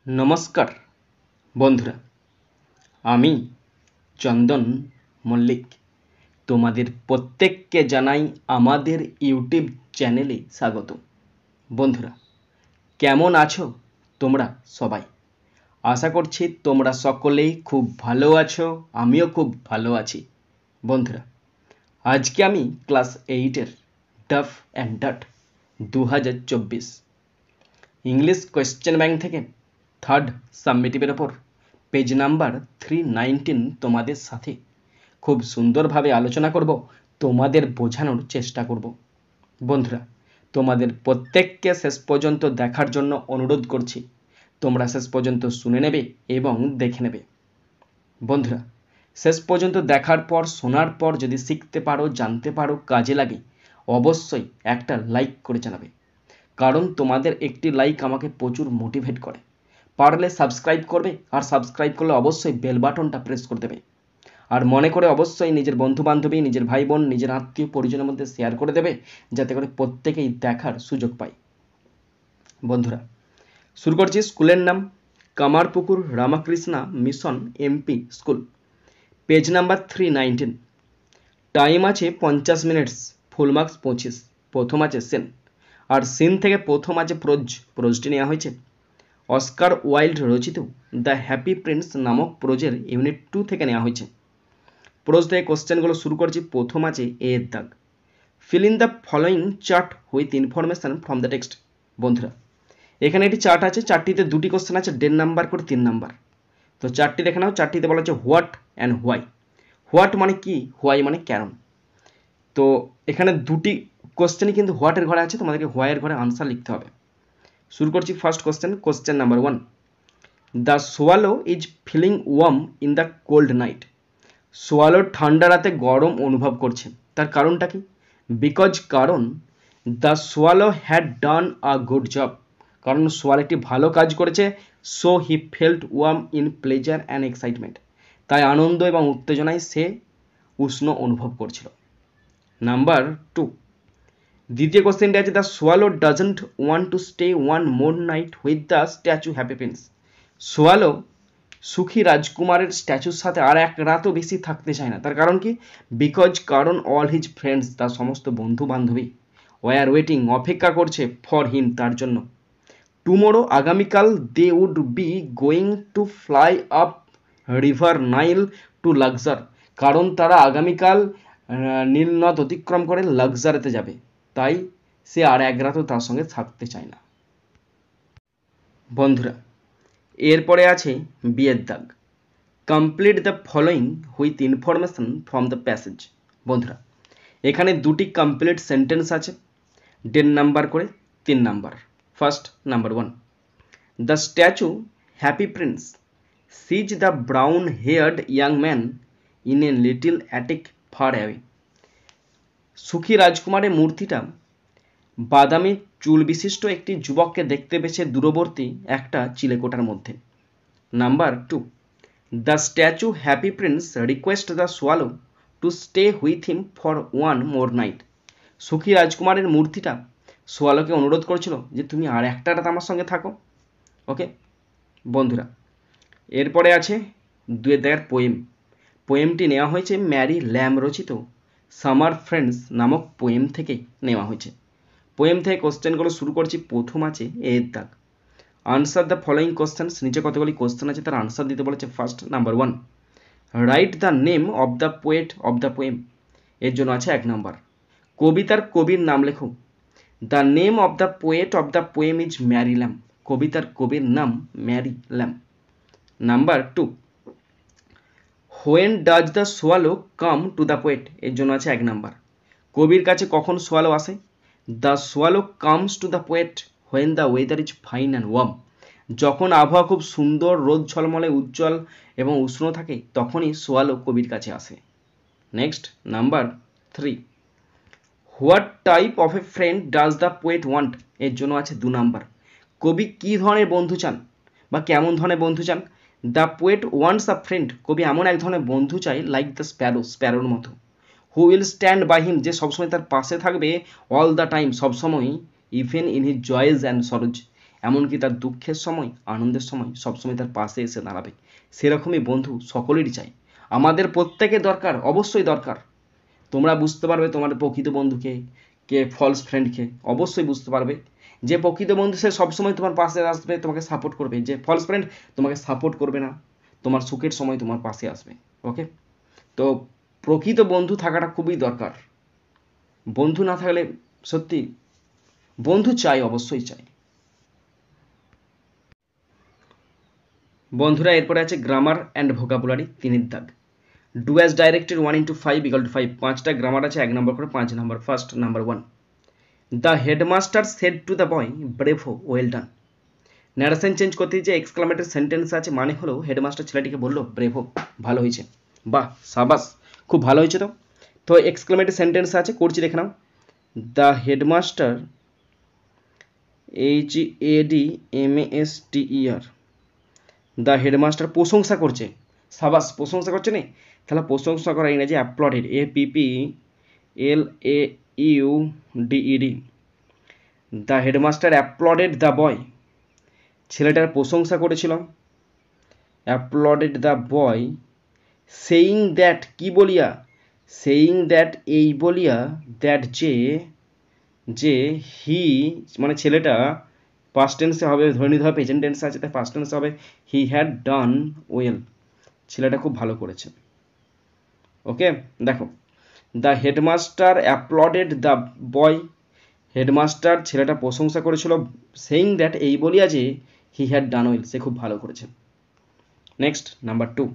নমস্কার বন্ধুরা, আমি চন্দন মল্লিক তোমাদের প্রত্যেককে জানাই আমাদের ইউটিউব চ্যানেলে স্বাগত। বন্ধুরা, কেমন আছো তোমরা সবাই? আশা করছি তোমরা সকলেই খুব ভালো আছো, আমিও খুব ভালো আছি। বন্ধুরা, আজকে আমি ক্লাস 8-এর Duff and Dutt 2024 English question bank থেকে থার্ড সাবমিটিভের ওপর পেজ নাম্বার 319 তোমাদের সাথে খুব সুন্দরভাবে আলোচনা করব, তোমাদের বোঝানোর চেষ্টা করব। বন্ধুরা, তোমাদের প্রত্যেককে শেষ পর্যন্ত দেখার জন্য অনুরোধ করছি। তোমরা শেষ পর্যন্ত শুনে নেবে এবং দেখে নেবে। বন্ধুরা, শেষ পর্যন্ত দেখার পর, শোনার পর যদি শিখতে পারো, জানতে পারো, কাজে লাগে, অবশ্যই একটা লাইক করে জানাবে। কারণ তোমাদের একটি লাইক আমাকে প্রচুর মোটিভেট করে। পারলে সাবস্ক্রাইব করবে, আর সাবস্ক্রাইব করলে অবশ্যই বেল বাটনটা প্রেস করে দেবে। আর মনে করে অবশ্যই নিজের বন্ধু বান্ধবী, নিজের ভাই বোন, নিজের আত্মীয় পরিজনের মধ্যে শেয়ার করে দেবে, যাতে করে প্রত্যেকেই দেখার সুযোগ পায়। বন্ধুরা, শুরু করছি। স্কুলের নাম Kamarpukur Ramakrishna mission MP school, page number 319। Time আছে 50 মিনিটস, ফুল মার্কস 25। প্রথম আছে সেন, আর সিন থেকে প্রথম আছে প্রোজটি নেওয়া হয়েছে অস্কার ওয়াইল্ড রচিত দ্য হ্যাপি প্রিন্স নামক প্রোজের ইউনিট 2 থেকে নেওয়া হয়েছে। প্রোজ থেকে কোশ্চেনগুলো শুরু করছি। প্রথম আছে এ এর দাগ। Fill in the following chart with information from the text. বন্ধুরা, এখানে একটি চার্ট আছে, চারটিতে দুটি কোশ্চেন আছে, 1.5 নাম্বার করে 3 নাম্বার। তো চারটি দেখে নাও। চারটিতে বলা হচ্ছে হোয়াট অ্যান্ড হোয়াই। হোয়াট মানে কি, হোয়াই মানে কেন। তো এখানে দুটি কোশ্চেনই কিন্তু হোয়াটের ঘরে আছে, তোমাদেরকে হোয়াইয়ের ঘরে আনসার লিখতে হবে। শুরু করছি first question. Question number 1, the swallow is feeling warm in the cold night. Swallow ঠান্ডা রাতে গরম অনুভব করছে, তার কারণটা কি? কারণ the swallow had done a good job, কারণ সোয়ালো একটি ভালো কাজ করেছে। So he felt warm in pleasure and excitement, তাই আনন্দ এবং উত্তেজনায় সে উষ্ণ অনুভব করছিল। নাম্বার 2, দ্বিতীয় কোশ্চেনটি আছে the swallow doesn't want to stay one more night with the statue happy Prince. Swallow সুখী রাজকুমারের স্ট্যাচুর সাথে আর এক রাতও বেশি থাকতে চায় না, তার কারণ কি? কারণ অল হিজ ফ্রেন্ডস, তার সমস্ত বন্ধু বান্ধবী, ওয়ার ওয়েটিং অপেক্ষা করছে ফর হিম, তার জন্য। টুমোরো আগামীকাল they would be going to fly up river Nile to Luxor, কারণ তারা আগামীকাল নীল নদ অতিক্রম করে লাক্সারেতে যাবে, তাই সে আর এক রাতও তার সঙ্গে থাকতে চায় না। বন্ধুরা, এরপরে আছে বিয়ের দাগ। Complete the following with information from the passage. বন্ধুরা, এখানে দুটি কমপ্লিট সেন্টেন্স আছে, 1.5 নাম্বার করে 3 number. First number 1, the statue happy prince sees the brown haired young man in a little attic far away. সুখী রাজকুমারের মূর্তিটা বাদামি চুল বিশিষ্ট একটি যুবককে দেখতে পেয়েছে দূরবর্তী একটা চিলেকোঠার মধ্যে। Number 2, the statue happy Prince request the swallow to stay with him for one more night. সুখী রাজকুমারের মূর্তিটা সোয়ালোকে অনুরোধ করেছিল যে তুমি আর একটা রাত আমার সঙ্গে থাকো। ওকে বন্ধুরা, এরপরে আছে 2 দাগের পোয়েম। পোয়েমটি নেওয়া হয়েছে ম্যারি ল্যাম রচিত সামার ফ্রেন্ডস নামক পোয়েম থেকে নেওয়া হয়েছে। পোয়েম থেকে কোশ্চেনগুলো শুরু করছি। প্রথম আছে এর দাগ। Answer the following questions. নিচে কতগুলি কোশ্চেন আছে, তার আনসার দিতে বলেছে। First number 1, write the name of the poet of the poem. এর জন্য আছে 1 নাম্বার। কবিতার কবির নাম লেখো। The name of the poet of the poem is Mary Lamb. কবিতার কবির নাম Mary Lamb. Number 2, when does the swallow come to the poet. এর জন্য আছে 1 নাম্বার। কবির কাছে কখন সোয়ালো আসে? The swallow comes to the poet when the weather is fine and worm. যখন আবহাওয়া খুব সুন্দর, রোদ ঝলমলে, উজ্জ্বল এবং উষ্ণ থাকে, তখনই সোয়ালো কবির কাছে আসে। Next number 3, what type of a friend does the poet want. এর জন্য আছে 2 নাম্বার। কবি কী ধরনের বন্ধু চান বা কেমন ধরনের বন্ধু চান? The poet wants a friend. কবি এমন এক ধরনের বন্ধু চাই লাইক দ্য স্প্যারো, স্প্যারোর মতো। Who will stand by him, যে সবসময় তার পাশে থাকবে, অল দ্য টাইম, সবসময়, even in his joys and sorrows, এমনকি তার দুঃখের সময়, আনন্দের সময় সবসময় তার পাশে এসে দাঁড়াবে। সেরকমই বন্ধু সকলেরই চাই, আমাদের প্রত্যেকের দরকার, অবশ্যই দরকার। তোমরা বুঝতে পারবে তোমার প্রকৃত বন্ধুকে, কে ফলস ফ্রেন্ডকে, অবশ্যই বুঝতে পারবে। যে প্রকৃত বন্ধু সে সবসময় তোমার পাশে আসবে, তোমাকে সাপোর্ট করবে। যে ফলস ফ্রেন্ড তোমাকে সাপোর্ট করবে না, তোমার সুখের সময় তোমার পাশে আসবে। ওকে, তো প্রকৃত বন্ধু থাকাটা খুবই দরকার। বন্ধু না থাকলে সত্যি, বন্ধু চাই, অবশ্যই চাই। বন্ধুরা এরপরে আছে গ্রামার অ্যান্ড ভোকাবুলারি, 3 দাগ। Do as directed 1 into 5 equal to 5, 5টা গ্রামার আছে 1 নম্বর করে, 5 নম্বর। First number 1, the headmaster said to the boy bravo well done. Narration change করতে যে এক্সক্লামেটরি সেন্টেন্স আছে, মানে হলো হেডমাস্টার ছেলেটিকে বললো ব্রেভো, ভালো হয়েছে, বাহ সাবাস, খুব ভালো হয়েছে। তো তো এক্সক্লামেটরি সেন্টেন্স আছে, করছি দেখে নাও। The headmaster, HADMASTER, the headmaster প্রশংসা করছে, সাবাস, প্রশংসা করছে না, তাহলে প্রশংসা করা ইংরেজি applauded, APPLAUDED। The headmaster applauded the boy, ছেলেটার প্রশংসা করেছিল। Applauded the boy, saying that, কি বলিয়া, সেইং দ্যাট, এই বলিয়া, দ্যাট যে হি, মানে ছেলেটা, পাস্ট টেন্সে হবে, ধরে নিতে হবে প্রেজেন্ট টেন্সে আছে তাই পাস্ট টেন্সে হবে, হি হ্যাড ডান ওয়েল, ছেলেটা খুব ভালো করেছে। ওকে, দেখো, the headmaster applauded the boy, headmaster ছেলেটা প্রশংসা করেছিল, সেইং দ্যাট, এই বলিয়া যে হি হ্যাড ডান ওয়েল, সে খুব ভালো করেছে। Next number 2,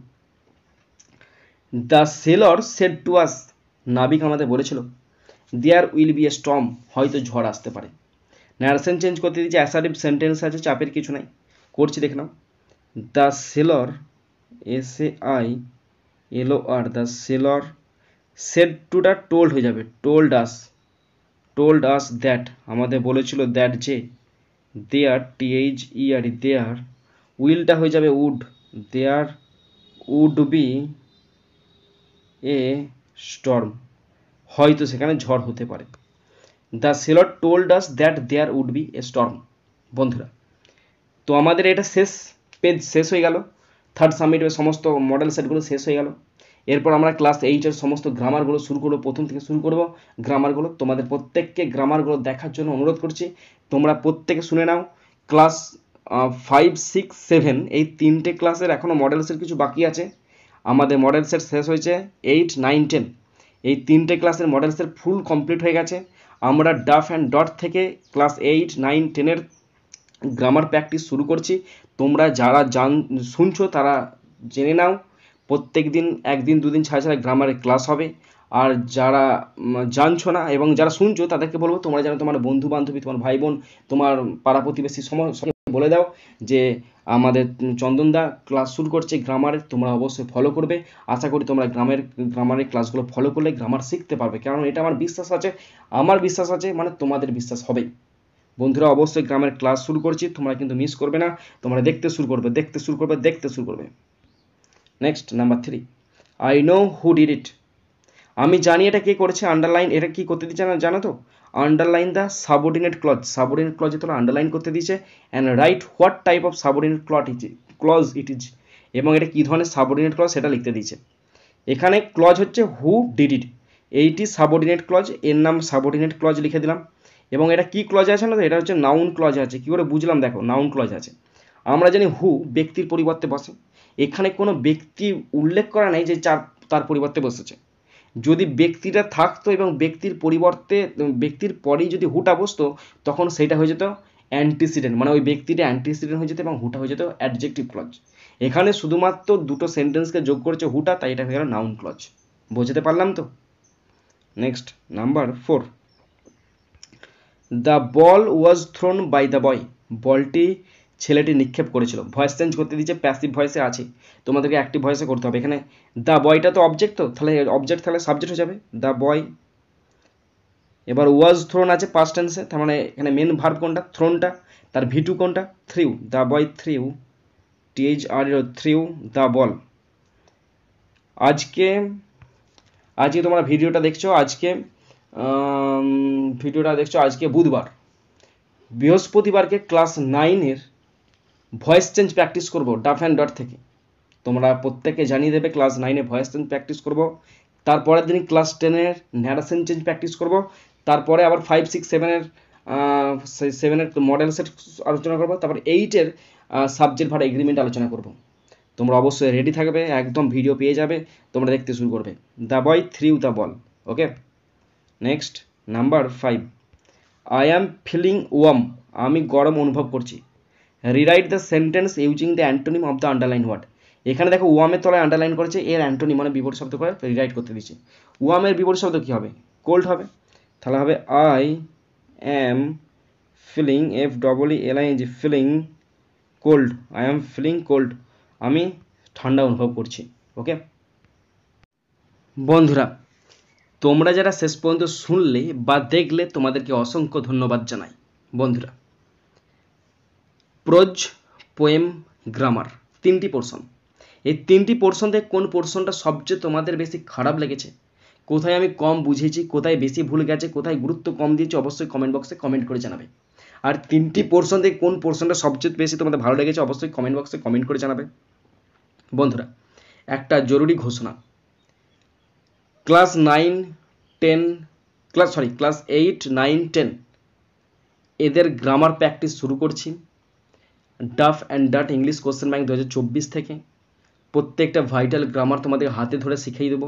the sailor said to us, নাবিক আমাদের বলেছিল, there will be a storm, হয়তো ঝড় আসতে পারে। ন্যারেশন চেঞ্জ করতে দিয়েছে অ্যাসার্টিভ সেন্টেন্স আছে, চাপের কিছু নাই, করছি দেখে নাও। The Sailor, SAILOR, the sailor shed টুটা টোল্ড হয়ে যাবে, টোল্ড আস দ্যাট, আমাদের বলেছিল দ্যাট যে, দেয়ার, THERE, দেয়ার, উইলটা হয়ে যাবে would, there would be a storm, হয়তো সেখানে ঝড় হতে পারে। The sailor told us that there would be a storm. বন্ধুরা, তো আমাদের এটা শেষ পেজ, শেষ হয়ে গেল, থার্ড সাবমিটের সমস্ত মডেল সেটগুলো শেষ হয়ে গেল। এরপর আমরা ক্লাস 8-এর সমস্ত গ্রামারগুলো শুরু করবো, প্রথম থেকে শুরু করব গ্রামারগুলো। তোমাদের প্রত্যেককে গ্রামারগুলো দেখার জন্য অনুরোধ করছি, তোমরা প্রত্যেকে শুনে নাও। ক্লাস 5, 6, 7 এই 3টে ক্লাসের এখনও মডেল সেট কিছু বাকি আছে। আমাদের মডেল সেট শেষ হয়েছে 8, 9, 10, এই 3টে ক্লাসের মডেল সেট ফুল কমপ্লিট হয়ে গেছে। আমরা ডাফ অ্যান্ড ডট থেকে ক্লাস 8, 9, 10-এর গ্রামার প্র্যাকটিস শুরু করছি। তোমরা যারা শুনছো তারা জেনে নাও, প্রত্যেক দিন, একদিন দুদিন ছাড়া ছাড়া গ্রামারের ক্লাস হবে। আর যারা জানছো না এবং যারা শুনছো তাদেরকে বলবো, তোমরা যেন তোমার বন্ধু বান্ধবী, তোমার ভাই বোন, তোমার পাড়া প্রতিবেশী সবাইকে বলে দাও যে আমাদের চন্দনদা ক্লাস শুরু করছে গ্রামারের, তোমরা অবশ্যই ফলো করবে। আশা করি তোমরা গ্রামারের ক্লাসগুলো ফলো করলে গ্রামার শিখতে পারবে, কারণ এটা আমার বিশ্বাস আছে, মানে তোমাদের বিশ্বাস হবেই। বন্ধুরা অবশ্যই গ্রামের ক্লাস শুরু করছি, তোমরা কিন্তু মিস করবে না, তোমরা দেখতে শুরু করবে। Next number 3, I know who did ইট, আমি জানি এটা কে করেছে। আন্ডারলাইন, এটা কি করতে দিচ্ছে না জানো তো, আন্ডারলাইন দ্য সাবঅর্ডিনেট ক্লজে তোমরা আন্ডারলাইন করতে দিচ্ছে, and write what type of subordinate clause it is, এবং এটা কী ধরনের সাবঅর্ডিনেট ক্লজ সেটা লিখতে দিচ্ছে। এখানে ক্লজ হচ্ছে হু ডিড ইট, এইটি সাবঅর্ডিনেট ক্লজ, এর নাম সাবঅর্ডিনেট ক্লজ লিখে দিলাম। এবং এটা কি ক্লজ আছে না, এটা হচ্ছে নাউন ক্লজ আছে। কি করে বুঝলাম, দেখো, নাউন ক্লজ আছে। আমরা জানি হু ব্যক্তির পরিবর্তে বসে, এখানে কোনো ব্যক্তি উল্লেখ করা নেই যে তার পরিবর্তে বসেছে। যদি ব্যক্তিটা থাকতো এবং ব্যক্তির পরেই যদি হুটা বসতো, তখন সেটা হয়ে যেত অ্যান্টিসিডেন্ট, মানে ওই ব্যক্তিটা অ্যান্টিসিডেন্ট হয়ে যেত এবং হুটা হয়ে যেত অ্যাডজেক্টিভ ক্লজ। এখানে শুধুমাত্র দুটো সেন্টেন্সকে যোগ করেছে হুটা, তাই এটা হয়ে গেল নাউন ক্লজ। বুঝতে পারলাম তো? Next number 4, the ball was thrown by the boy, বলটি ছেলেটি নিক্ষেপ করেছিল। ভয়েস চেঞ্জ করতে দিচ্ছে, প্যাসিভ ভয়েসে আছে, তোমাদেরকে অ্যাক্টিভ ভয়েসে করতে হবে। এখানে দ্য বয়টা তো অবজেক্ট, তো তাহলে অবজেক্ট থাকলে সাবজেক্ট হয়ে যাবে দ্য বয়। এবার ওয়াজ থ্রোন আছে পাস্ট টেন্সে, তার মানে এখানে মেন ভার্ব কোনটা, থ্রোনটা, তার ভি টু কোনটা, threw, the boy threw, threw the বল। আজকে তোমরা ভিডিওটা দেখছো আজকে বুধবার, বৃহস্পতিবারকে ক্লাস 9-এর ভয়েস চেঞ্জ প্র্যাকটিস করব ডাফ অ্যান্ড ডট থেকে। তোমরা প্রত্যেকে জানিয়ে দেবে ক্লাস 9-এ ভয়েস চেঞ্জ প্র্যাকটিস করব। তারপরের দিন ক্লাস 10-এর ন্যারেশন চেঞ্জ প্র্যাকটিস করব। তারপরে আবার 5, 6, 7-এর মডেল সেট আলোচনা করব। তারপর 8-এর সাবজেক্ট ভার এগ্রিমেন্ট আলোচনা করব। তোমরা অবশ্যই রেডি থাকবে, একদম ভিডিও পেয়ে যাবে, তোমরা দেখতে শুরু করবে। The boy threw the ball. Okay, next number 5, I am feeling warm, আমি গরম অনুভব করছি। Rewrite the sentence using the antonym of the underline word. এখানে দেখো ওয়ার্মের তলায় আন্ডারলাইন করেছে, এর অ্যান্টোনিম মানে বিপরীত শব্দ করে রিরাইট করতে দিচ্ছে। ওয়ার্মের বিপরীত শব্দ কী হবে? কোল্ড হবে। তাহলে হবে I am feeling, FEELING, feeling cold. I am feeling cold, আমি ঠান্ডা অনুভব করছি। ওকে বন্ধুরা, তোমরা যারা শেষ পর্যন্ত শুনলে বা দেখলে তোমাদেরকে অসংখ্য ধন্যবাদ জানাই। বন্ধুরা, প্রোজ, পোয়েম, গ্রামার, 3টি পোর্শন। এই 3টি পোর্শন থেকে কোন পোর্শনটা সবচেয়ে তোমাদের বেশি খারাপ লেগেছে, কোথায় আমি কম বুঝেছি, কোথায় বেশি ভুল গেছে, কোথায় গুরুত্ব কম দিয়েছি, অবশ্যই কমেন্ট বক্সে কমেন্ট করে জানাবে। আর 3টি পোর্শন থেকে কোন পোর্শনটা সবচেয়ে বেশি তোমাদের ভালো লেগেছে অবশ্যই কমেন্ট বক্সে কমেন্ট করে জানাবে। বন্ধুরা, একটা জরুরি ঘোষণা, ক্লাস 8, 9, 10 এদের গ্রামার প্র্যাকটিস শুরু করছি Duff and Dutt English question bank 2024 থেকে। প্রত্যেকটা ভাইটাল গ্রামার তোমাদের হাতে ধরে শিখিয়ে দেবো।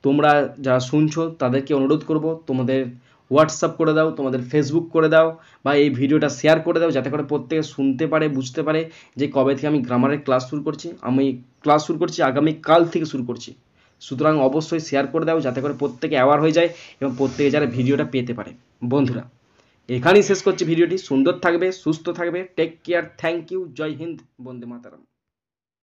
তোমরা যারা শুনছো তাদেরকে অনুরোধ করব, তোমাদের হোয়াটসঅ্যাপ করে দাও, তোমাদের ফেসবুক করে দাও, বা এই ভিডিওটা শেয়ার করে দাও, যাতে করে প্রত্যেকে শুনতে পারে, বুঝতে পারে যে কবে থেকে আমি গ্রামারের ক্লাস শুরু করছি। আমি ক্লাস শুরু করছি আগামীকাল থেকে শুরু করছি। সুতরাং অবশ্যই শেয়ার করে দাও, যাতে করে প্রত্যেকে অ্যাওয়ার হয়ে যায় এবং প্রত্যেকে যারা ভিডিওটা পেতে পারে। বন্ধুরা, এখানেই শেষ করছি ভিডিওটি। সুন্দর থাকবে, সুস্থ থাকবে, টেক কেয়ার, থ্যাংক ইউ, জয় হিন্দ, বন্দে মাতরম।